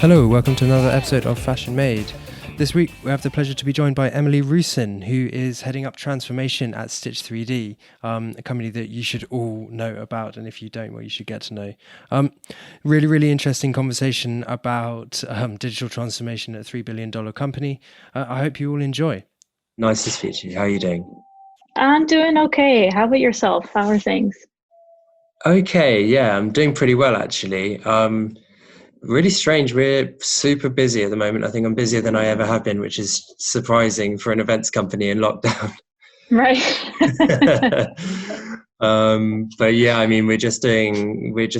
Hello, welcome to another episode of Fashion Made. This week we have the pleasure to be joined by Emily Roosen, who is heading up transformation at Stitch 3D, a company that you should all know about, and if you don't, well, you should get to know. Really interesting conversation about digital transformation at a $3 billion company. I hope you all enjoy. Nice to speak to you. How are you doing? I'm doing okay. How about yourself? How are things? Okay, yeah, I'm doing pretty well actually. Really strange. We're super busy at the moment. I think I'm busier than I ever have been, which is surprising for an events company in lockdown. Right. But yeah, I mean, we're just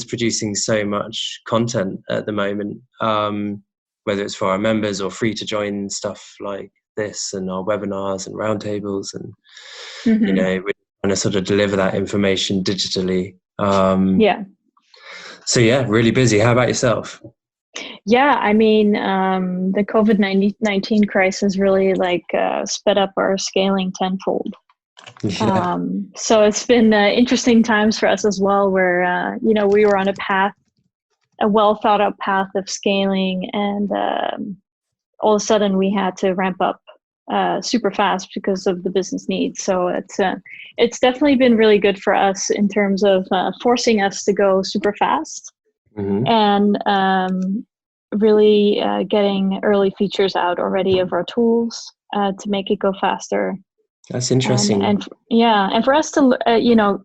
producing so much content at the moment, whether it's for our members or free to join stuff like this and our webinars and roundtables, and Mm-hmm. you know, we're trying to sort of deliver that information digitally. Yeah. So yeah, really busy. How about yourself? Yeah, I mean, the COVID-19 crisis really sped up our scaling tenfold. Yeah. So it's been interesting times for us as well, where, we were on a well thought out path of scaling, and all of a sudden we had to ramp up super fast because of the business needs. So it's definitely been really good for us in terms of forcing us to go super fast. Mm-hmm. And really getting early features out already of our tools to make it go faster. That's interesting. And for us to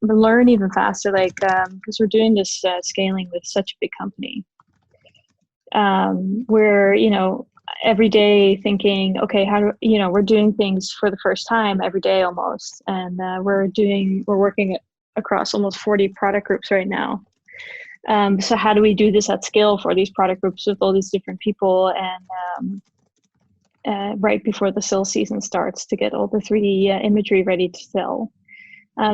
learn even faster, because we're doing this scaling with such a big company. We're every day thinking, okay, we're doing things for the first time every day almost, and we're working across almost 40 product groups right now. So how do we do this at scale for these product groups with all these different people, and right before the sales season starts to get all the 3D imagery ready to sell.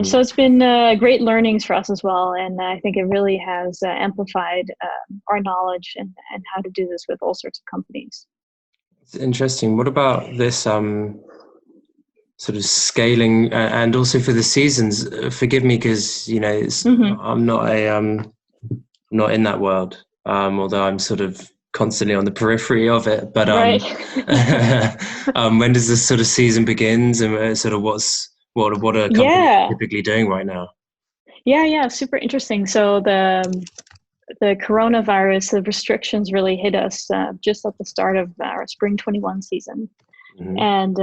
So it's been great learnings for us as well, and I think it really has amplified our knowledge and how to do this with all sorts of companies. It's interesting. What about this sort of scaling and also for the seasons? Forgive me, because I'm not in that world, although I'm sort of constantly on the periphery of it. But Right. When does this sort of season begins, and sort of what are companies typically doing right now? Yeah, super interesting. So the coronavirus, the restrictions really hit us just at the start of our Spring 21 season. Mm-hmm. And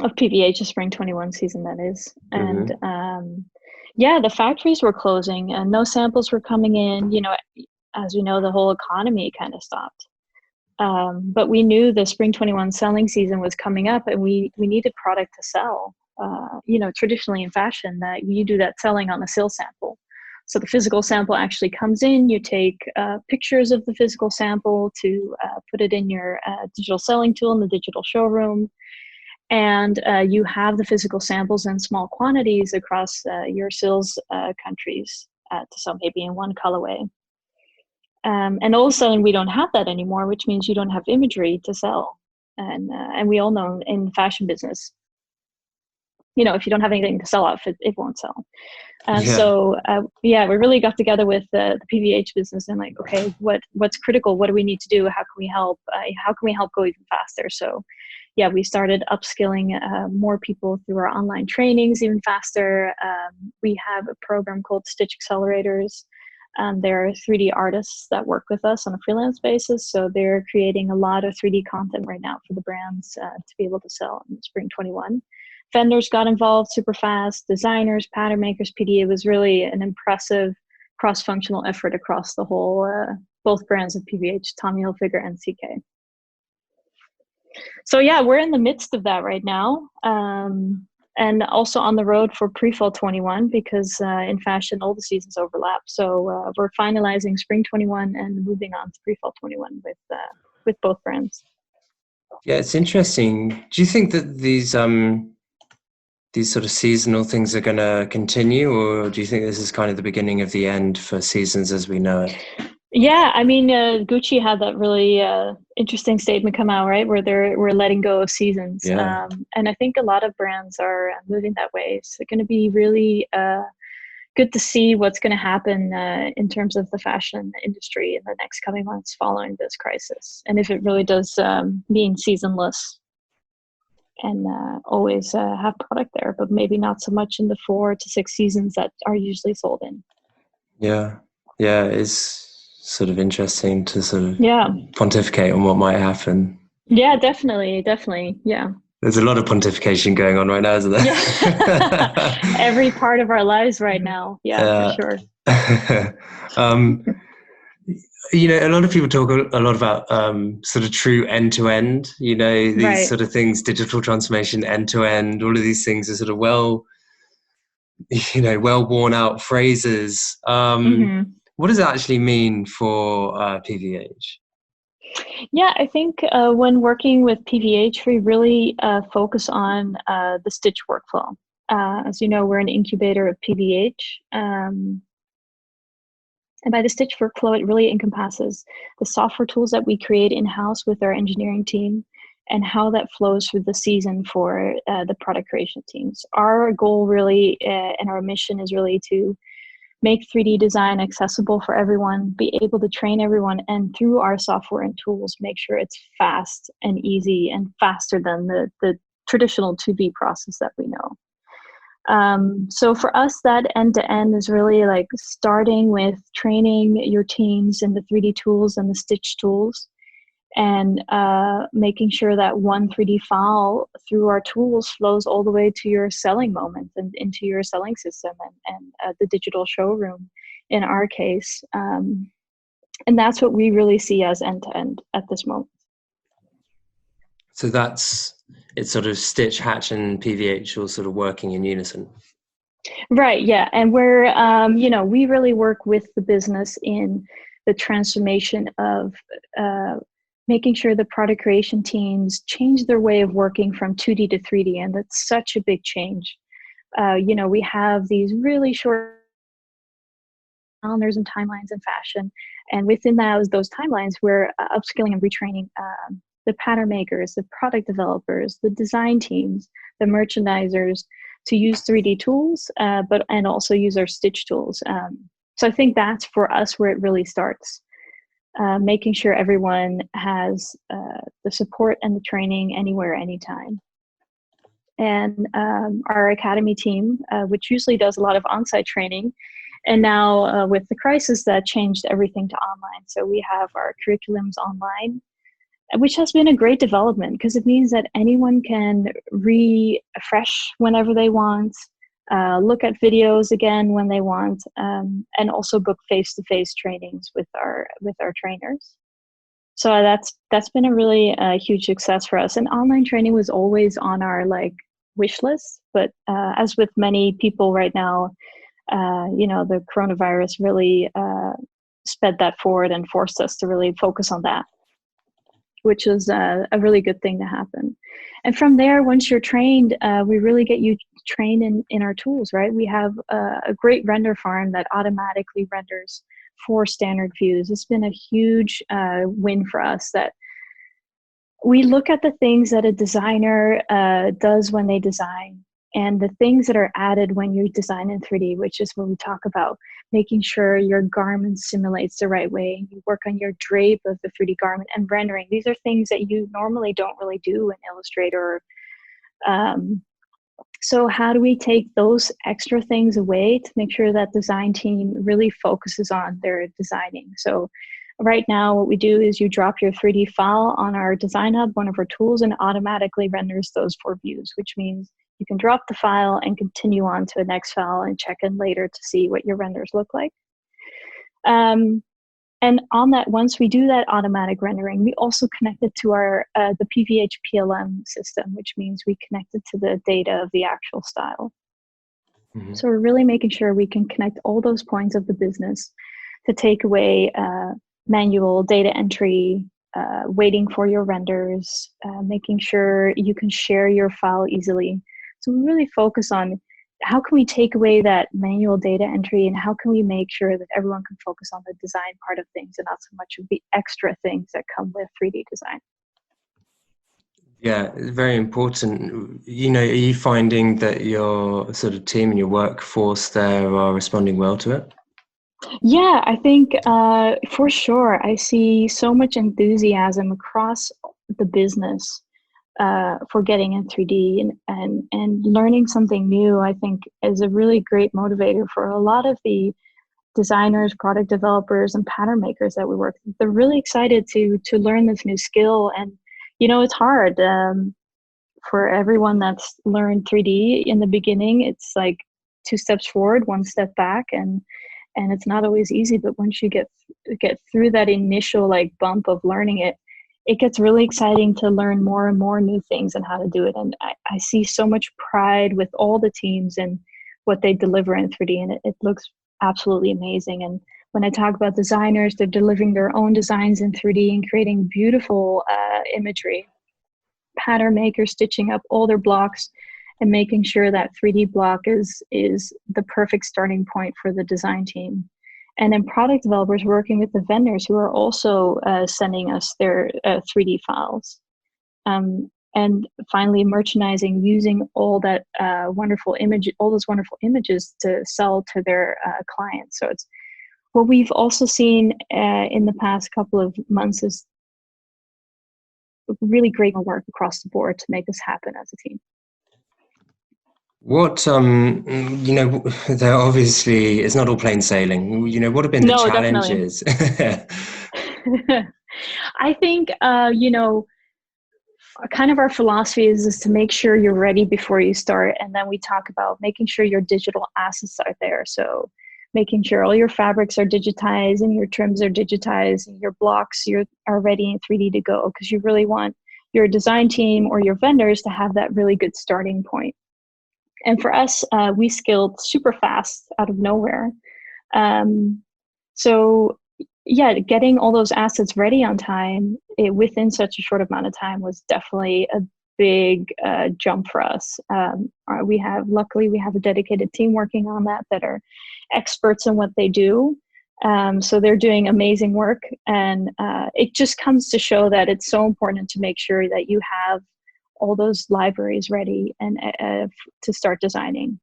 of PVH, the Spring 21 season, that is. And the factories were closing and no samples were coming in. As we know, the whole economy kind of stopped. But we knew the Spring 21 selling season was coming up, and we needed product to sell. Traditionally in fashion, that you do that selling on a sales sample. So the physical sample actually comes in, you take pictures of the physical sample to put it in your digital selling tool in the digital showroom. And you have the physical samples in small quantities across your sales countries to sell maybe in one colorway. And all of a sudden we don't have that anymore, which means you don't have imagery to sell. And we all know in the fashion business, if you don't have anything to sell off, it won't sell. So we really got together with the PVH business and okay, what's critical? What do we need to do? How can we help? How can we help go even faster? So we started upskilling more people through our online trainings even faster. We have a program called Stitch Accelerators. There are 3D artists that work with us on a freelance basis. So they're creating a lot of 3D content right now for the brands to be able to sell in Spring 21. Vendors got involved super fast, designers, pattern makers, PD. It was really an impressive cross-functional effort across the whole, both brands of PVH, Tommy Hilfiger and CK. So we're in the midst of that right now. And also on the road for pre-fall 21, because in fashion, all the seasons overlap. So we're finalizing Spring 21 and moving on to pre-fall 21 with both brands. Yeah, it's interesting. Do you think that these sort of seasonal things are going to continue, or do you think this is kind of the beginning of the end for seasons as we know it? Yeah, I mean, Gucci had that really interesting statement come out, right, where we're letting go of seasons. Yeah. And I think a lot of brands are moving that way. So it's going to be really good to see what's going to happen in terms of the fashion industry in the next coming months following this crisis, and if it really does mean seasonless and always have product there, but maybe not so much in the 4 to 6 seasons that are usually sold in. Yeah, it's sort of interesting to sort of pontificate on what might happen. Yeah, definitely. Yeah. There's a lot of pontification going on right now, isn't there? Yeah. Every part of our lives right now. Yeah, for sure. A lot of people talk a lot about sort of true end-to-end, these sort of things, digital transformation, end-to-end, all of these things are sort of well worn out phrases. What does it actually mean for PVH? Yeah, I think when working with PVH, we really focus on the stitch workflow. As you know, we're an incubator of PVH. And by the stitch workflow, it really encompasses the software tools that we create in-house with our engineering team and how that flows through the season for the product creation teams. Our goal really and our mission is really to make 3D design accessible for everyone, be able to train everyone, and through our software and tools, make sure it's fast and easy and faster than the traditional 2D process that we know. So for us, that end-to-end is really like starting with training your teams in the 3D tools and the stitch tools, and making sure that one 3D file through our tools flows all the way to your selling moment and into your selling system and the digital showroom in our case. And that's what we really see as end-to-end at this moment. So it's sort of Stitch, Hatch, and PVH all sort of working in unison. Right, yeah. And we're, we really work with the business in the transformation of making sure the product creation teams change their way of working from 2D to 3D. And that's such a big change. We have these really short calendars and timelines in fashion. And within those timelines, we're upskilling and retraining the pattern makers, the product developers, the design teams, the merchandisers to use 3D tools, and also use our stitch tools. So I think that's for us where it really starts. Making sure everyone has the support and the training anywhere, anytime. And our academy team, which usually does a lot of on-site training, and now with the crisis, that changed everything to online. So we have our curriculums online, which has been a great development because it means that anyone can refresh whenever they want, look at videos again when they want, and also book face-to-face trainings with our trainers. So that's been a really huge success for us. And online training was always on our wish list, but as with many people right now, the coronavirus really sped that forward and forced us to really focus on that, which is a really good thing to happen. And from there, once you're trained, we really get you trained in our tools, right? We have a great render farm that automatically renders 4 standard views. It's been a huge win for us that we look at the things that a designer does when they design and the things that are added when you design in 3D, which is when we talk about making sure your garment simulates the right way. You work on your drape of the 3D garment and rendering. These are things that you normally don't really do in Illustrator. So how do we take those extra things away to make sure that design team really focuses on their designing? So right now, what we do is you drop your 3D file on our Design Hub, one of our tools, and automatically renders those 4 views, which means you can drop the file and continue on to the next file and check in later to see what your renders look like. And on that, once we do that automatic rendering, we also connect it to our the PVH PLM system, which means we connect it to the data of the actual style. Mm-hmm. So we're really making sure we can connect all those points of the business to take away manual data entry, waiting for your renders, making sure you can share your file easily. So we really focus on how can we take away that manual data entry and how can we make sure that everyone can focus on the design part of things and not so much of the extra things that come with 3D design. Yeah, it's very important. Are you finding that your sort of team and your workforce there are responding well to it? Yeah, I think for sure. I see so much enthusiasm across the business for getting in 3D and learning something new. I think is a really great motivator for a lot of the designers, product developers, and pattern makers that we work with. They're really excited to learn this new skill, and it's hard for everyone that's learned 3D in the beginning. It's like two steps forward, one step back, and it's not always easy. But once you get through that initial like bump of learning it, it gets really exciting to learn more and more new things and how to do it. And I see so much pride with all the teams and what they deliver in 3D, and it looks absolutely amazing. And when I talk about designers, they're delivering their own designs in 3D and creating beautiful imagery. Pattern makers stitching up all their blocks and making sure that 3D block is the perfect starting point for the design team. And then product developers working with the vendors who are also sending us their 3D files. And finally, merchandising, using all that all those wonderful images to sell to their clients. So it's what we've also seen in the past couple of months is really great work across the board to make this happen as a team. What there obviously it's not all plain sailing. What have been the challenges? I think kind of our philosophy is to make sure you're ready before you start, and then we talk about making sure your digital assets are there. So making sure all your fabrics are digitized and your trims are digitized and your blocks are ready in 3D to go, because you really want your design team or your vendors to have that really good starting point. And for us, we scaled super fast out of nowhere. So yeah, getting all those assets ready on time within such a short amount of time was definitely a big jump for us. Luckily, we have a dedicated team working on that are experts in what they do. So they're doing amazing work. And it just comes to show that it's so important to make sure that you have all those libraries ready and to start designing,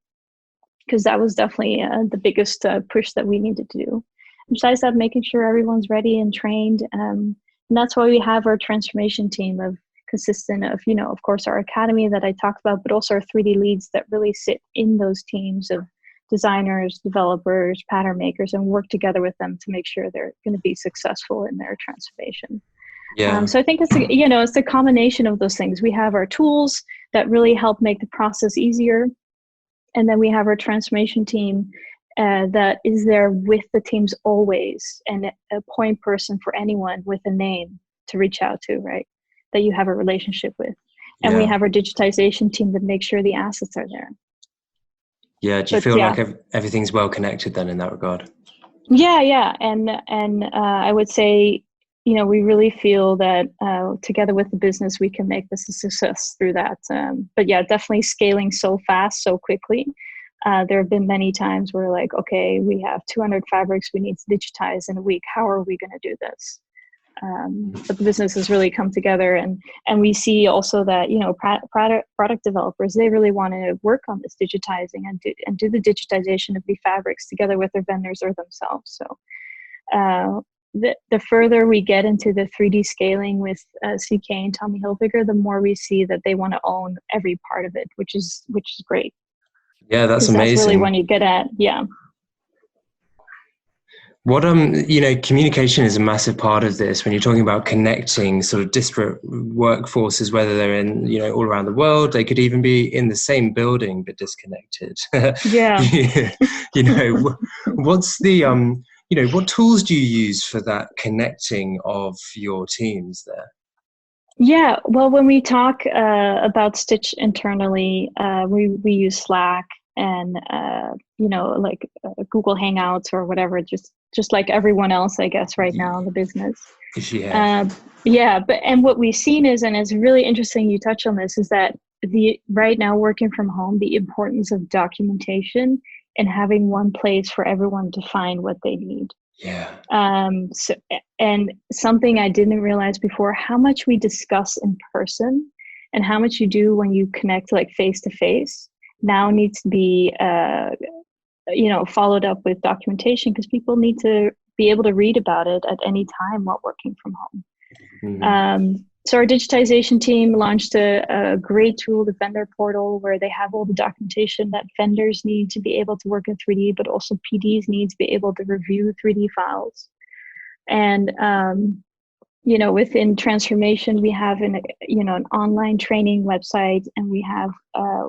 because that was definitely the biggest push that we needed to do. Besides that, making sure everyone's ready and trained, and that's why we have our transformation team consistent of of course our academy that I talked about, but also our 3D leads that really sit in those teams of designers, developers, pattern makers, and work together with them to make sure they're going to be successful in their transformation. Yeah. So I think it's a combination of those things. We have our tools that really help make the process easier, and then we have our transformation team that is there with the teams always, and a point person for anyone with a name to reach out to, right? That you have a relationship with. And we have our digitization team that makes sure the assets are there. Yeah. Do you feel like everything's well connected then in that regard? Yeah. And I would say, we really feel that together with the business, we can make this a success through that. But yeah, definitely scaling so fast, so quickly. There have been many times where like, okay, we have 200 fabrics we need to digitize in a week. How are we going to do this? But the business has really come together, and we see also that product developers, they really want to work on this digitizing and do the digitization of the fabrics together with their vendors or themselves. So the further we get into the 3D scaling with CK and Tommy Hilfiger, the more we see that they want to own every part of it, which is great. Yeah, that's amazing. That's really when you get at, yeah. What communication is a massive part of this when you're talking about connecting sort of disparate workforces, whether they're in all around the world. They could even be in the same building but disconnected. Yeah. What's the what tools do you use for that connecting of your teams there? Yeah, well, when we talk about Stitch internally, we use Slack and like Google Hangouts or whatever, just like everyone else, I guess, right now in the business. Yeah. And what we've seen is, and it's really interesting you touch on this, is that right now working from home, the importance of documentation and having one place for everyone to find what they need. Yeah. And something I didn't realize before, how much we discuss in person and how much you do when you connect like face to face now needs to be followed up with documentation, because people need to be able to read about it at any time while working from home. So our digitization team launched a great tool, the vendor portal, where they have all the documentation that vendors need to be able to work in 3D, but also PDs need to be able to review 3D files. And within transformation, we have an online training website, and we have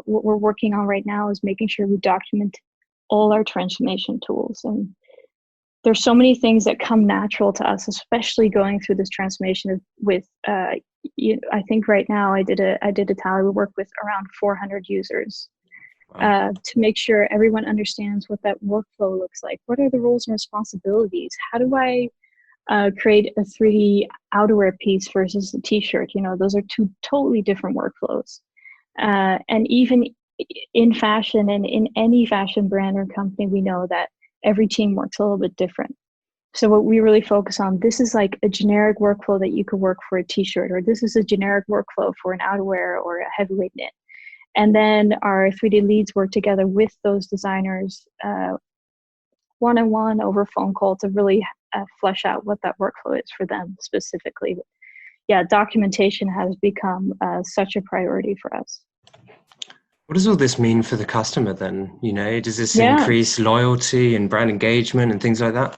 what we're working on right now is making sure we document all our transformation tools. And there's so many things that come natural to us, especially going through this transformation with, I think right now I did a tally. We work with around 400 users to make sure everyone understands what that workflow looks like. What are the roles and responsibilities? How do I create a 3D outerwear piece versus a t-shirt? Those are two totally different workflows. And even in fashion and in any fashion brand or company, we know that every team works a little bit different. So what we really focus on, this is like a generic workflow that you could work for a t-shirt, or this is a generic workflow for an outerwear or a heavyweight knit. And then our 3D leads work together with those designers one-on-one over phone call to really flesh out what that workflow is for them specifically. Yeah, documentation has become such a priority for us. What does all this mean for the customer then? Does this increase loyalty and brand engagement and things like that?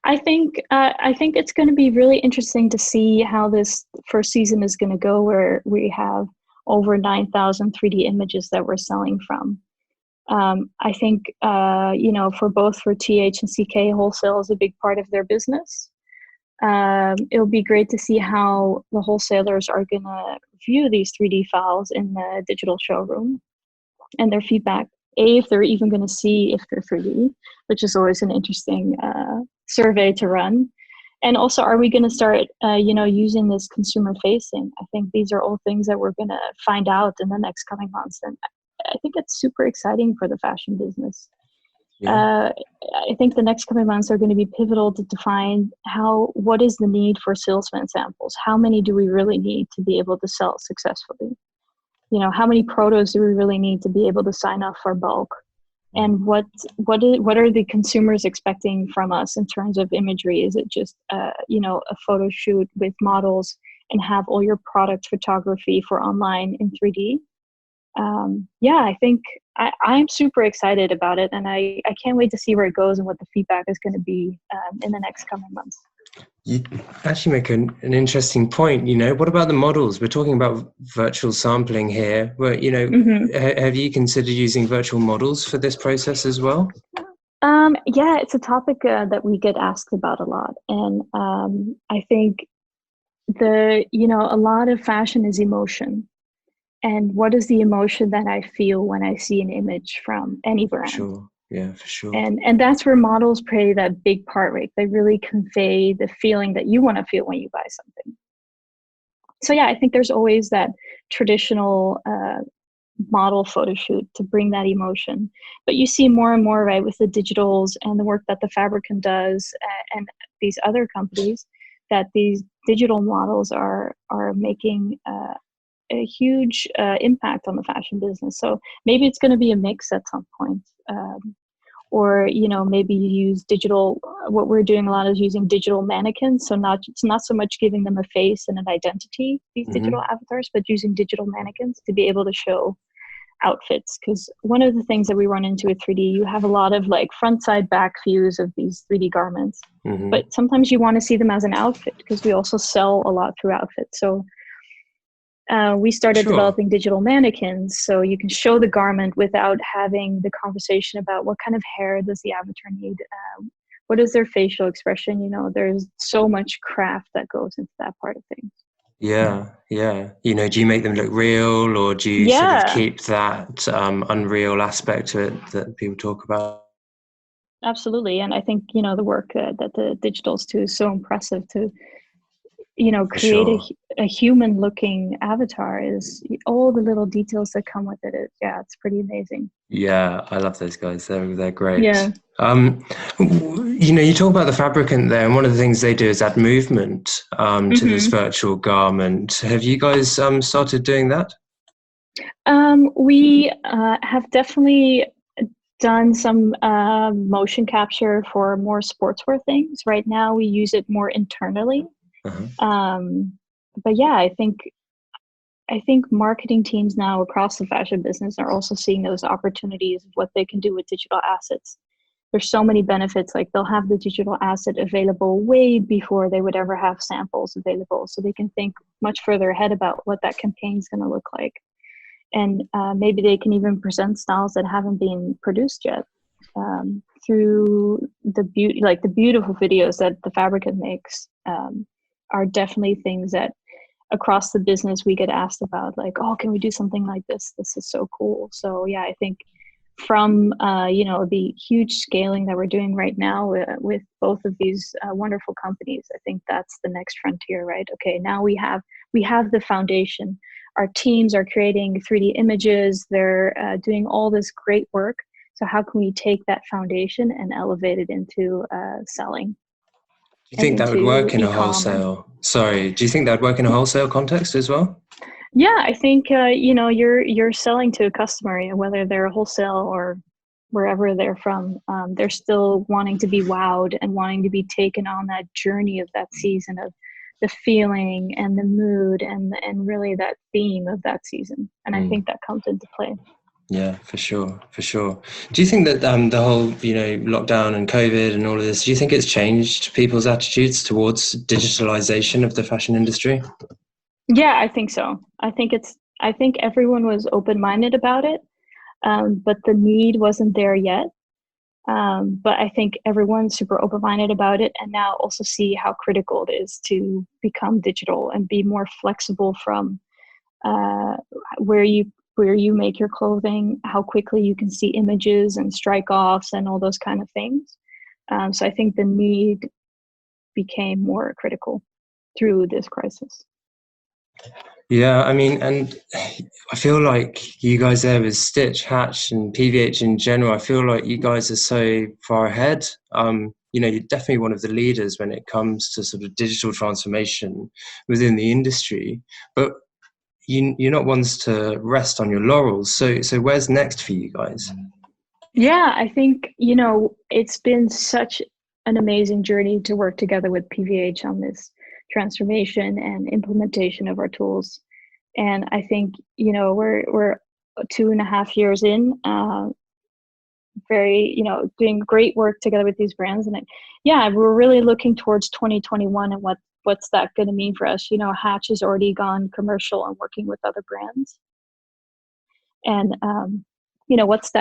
I think it's going to be really interesting to see how this first season is going to go, where we have over 9,000 3D images that we're selling from. I think, for TH and CK, wholesale is a big part of their business. It'll be great to see how the wholesalers are going to view these 3D files in the digital showroom and their feedback. If they're even going to see if they're 3D, which is always an interesting survey to run. And also, are we going to start, using this consumer facing? I think these are all things that we're going to find out in the next coming months. And I think it's super exciting for the fashion business. Yeah. I think the next coming months are going to be pivotal to define what is the need for salesman samples? How many do we really need to be able to sell successfully? How many protos do we really need to be able to sign up for bulk? And what are the consumers expecting from us in terms of imagery? Is it just a photo shoot with models and have all your product photography for online in 3D? I think I'm super excited about it, and I can't wait to see where it goes and what the feedback is going to be in the next coming months. You actually make an interesting point. What about the models? We're talking about virtual sampling here, but have you considered using virtual models for this process as well? Yeah, it's a topic that we get asked about a lot, and I think a lot of fashion is emotion. And what is the emotion that I feel when I see an image from any brand? Sure. Yeah, for sure. And that's where models play that big part, right? They really convey the feeling that you want to feel when you buy something. So yeah, I think there's always that traditional model photo shoot to bring that emotion. But you see more and more, right, with the digitals and the work that the Fabricant does and these other companies, that these digital models are making a huge impact on the fashion business. So maybe it's going to be a mix at some point. Or maybe you use digital. What we're doing a lot is using digital mannequins. So it's not so much giving them a face and an identity, these digital avatars, but using digital mannequins to be able to show outfits. Because one of the things that we run into with 3D, you have a lot of like front side back views of these 3D garments, but sometimes you want to see them as an outfit, because we also sell a lot through outfits. So we started developing digital mannequins, so you can show the garment without having the conversation about what kind of hair does the avatar need, what is their facial expression. There's so much craft that goes into that part of things. Yeah. Do you make them look real, or do you sort of keep that unreal aspect to it that people talk about? Absolutely, and I think the work that the digitals do is so impressive to create Sure. a human looking avatar is all the little details that come with it. It's pretty amazing. Yeah, I love those guys. They're Yeah. great. You talk about the fabricant there, and one of the things they do is add movement to this virtual garment. Have you guys started doing that? We have definitely done some motion capture for more sportswear things. Right now, we use it more internally. But yeah, I think marketing teams now across the fashion business are also seeing those opportunities of what they can do with digital assets. There's so many benefits, like they'll have the digital asset available way before they would ever have samples available. So they can think much further ahead about what that campaign is going to look like. And maybe they can even present styles that haven't been produced yet through the beautiful videos that the fabricant makes are definitely things that across the business we get asked about, like, oh, can we do something like this? This is so cool. So yeah, I think from the huge scaling that we're doing right now with both of these wonderful companies, I think that's the next frontier, right? Okay, now we have the foundation. Our teams are creating 3D images. They're doing all this great work. So how can we take that foundation and elevate it into selling? Do you think that would work in a e-com? wholesale? Sorry, do you think that would work in a wholesale context as well? Yeah, I think you're selling to a customer, whether they're wholesale or wherever they're from. They're still wanting to be wowed and wanting to be taken on that journey of that season, of the feeling and the mood and really that theme of that season. And I think that comes into play. Yeah, for sure. Do you think that the whole, lockdown and COVID and all of this, do you think it's changed people's attitudes towards digitalization of the fashion industry? Yeah, I think so. I think everyone was open-minded about it, but the need wasn't there yet. But I think everyone's super open-minded about it, and now also see how critical it is to become digital and be more flexible from where you make your clothing, how quickly you can see images and strike offs and all those kind of things. So I think the need became more critical through this crisis. Yeah, I mean, and I feel like you guys there with Stitch, Hatch, and PVH in general, I feel like you guys are so far ahead. You're definitely one of the leaders when it comes to sort of digital transformation within the industry. But you're not ones to rest on your laurels. So where's next for you guys? Yeah, I think, it's been such an amazing journey to work together with PVH on this transformation and implementation of our tools. And I think, we're 2.5 years in, very, doing great work together with these brands. And we're really looking towards 2021 and what's that going to mean for us? Hatch has already gone commercial and working with other brands. And, what is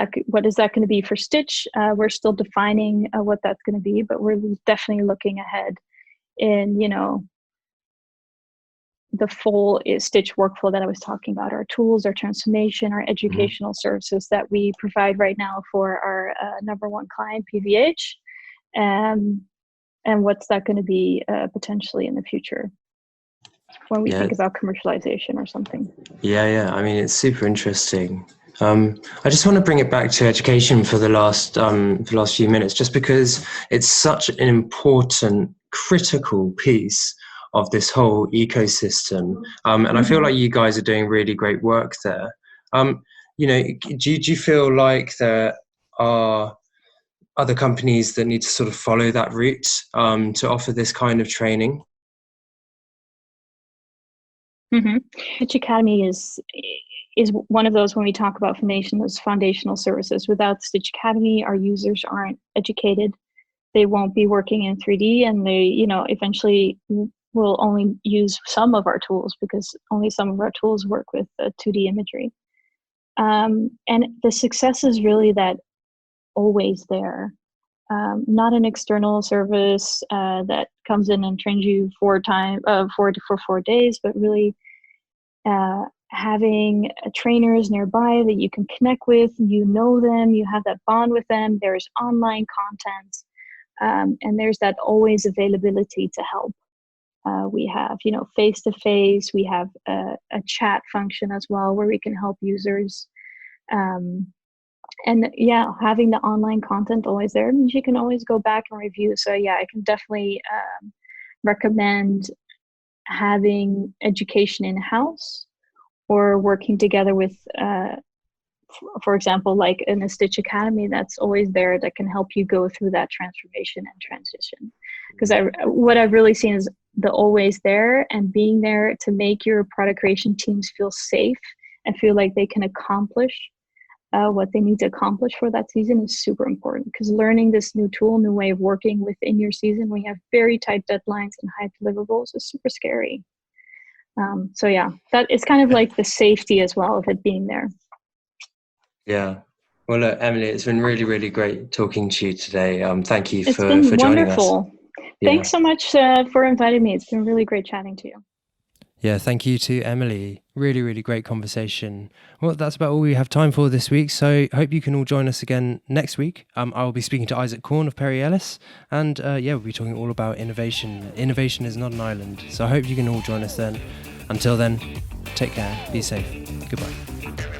that going to be for Stitch? We're still defining what that's going to be, but we're definitely looking ahead in, the full Stitch workflow that I was talking about, our tools, our transformation, our educational services that we provide right now for our number one client, PVH. And what's that going to be potentially in the future when we think about commercialization or something? Yeah. I mean, it's super interesting. I just want to bring it back to education for the last few minutes, just because it's such an important, critical piece of this whole ecosystem. And I feel like you guys are doing really great work there. Do you feel like there are other companies that need to sort of follow that route to offer this kind of training? Stitch Academy is one of those, when we talk about those foundational services. Without Stitch Academy, our users aren't educated. They won't be working in 3D, and they, eventually will only use some of our tools because only some of our tools work with 2D imagery. And the success is really that always there. Not an external service that comes in and trains you for 4 days, but really having trainers nearby that you can connect with, them, you have that bond with them, there's online content, and there's that always availability to help. We have, face-to-face. We have a chat function as well where we can help users. And yeah, having the online content always there means you can always go back and review. So yeah, I can definitely recommend having education in-house or working together with, for example, like in a Stitch Academy that's always there that can help you go through that transformation and transition. Because what I've really seen is the always there and being there to make your product creation teams feel safe and feel like they can accomplish what they need to accomplish for that season is super important, because learning this new tool, new way of working within your season when you have very tight deadlines and high deliverables is super scary. So yeah, that it's kind of like the safety as well of it being there. Yeah. Well, look, Emily, it's been really, really great talking to you today. Thank you for joining us. It's been wonderful. Thanks so much for inviting me. It's been really great chatting to you. Yeah, thank you to Emily. Really, really great conversation. Well, that's about all we have time for this week. So I hope you can all join us again next week. I will be speaking to Isaac Korn of Perry Ellis. And we'll be talking all about innovation. Innovation is not an island. So I hope you can all join us then. Until then, take care, be safe. Goodbye.